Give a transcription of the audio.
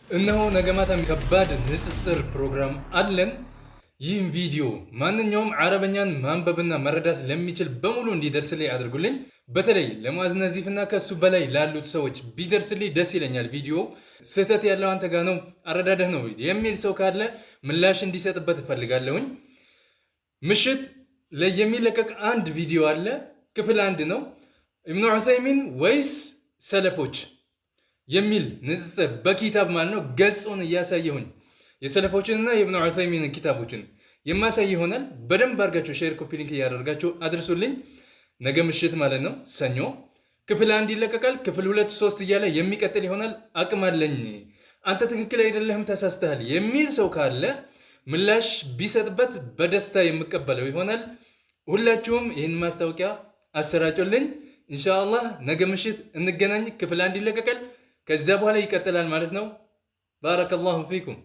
እነሆ ነገ ማታም ከባድ ንጽጽር ፕሮግራም አለን። ይህም ቪዲዮ ማንኛውም አረበኛን ማንበብና መረዳት ለሚችል በሙሉ እንዲደርስልኝ አድርጉልኝ። በተለይ ለሙአዝ ነዚፍና ከሱ በላይ ላሉት ሰዎች ቢደርስልኝ ደስ ይለኛል። ቪዲዮ ስህተት ያለው አንተ ጋ ነው፣ አረዳደህ ነው የሚል ሰው ካለ ምላሽ እንዲሰጥበት እፈልጋለሁኝ። ምሽት ላይ የሚለቀቅ አንድ ቪዲዮ አለ። ክፍል 1 ነው። ኢብኑ ዑሰይሚን ወይስ ሰለፎች የሚል ንጽጽር በኪታብ ማለት ነው። ገጹን እያሳየሁኝ የሰለፎችንና የኢብኑ ዑሰይሚን ኪታቦችን የማሳይ ይሆናል። በደንብ አድርጋችሁ ሼር፣ ኮፒ ሊንክ እያደረጋችሁ አድርሱልኝ። ነገ ምሽት ማለት ነው ሰኞ ክፍል 1 ይለቀቃል። ክፍል 2፣ 3 እያለ የሚቀጥል ይሆናል። አቅም አለኝ አንተ ትክክል አይደለህም ተሳስተሃል የሚል ሰው ካለ ምላሽ ቢሰጥበት በደስታ የምቀበለው ይሆናል። ሁላችሁም ይህን ማስታወቂያ አሰራጩልኝ። ኢንሻአላህ ነገ ምሽት እንገናኝ። ክፍል 1 ይለቀቃል። ከዛ በኋላ ይቀጥላል ማለት ነው። ባረከላሁ ፊኩም።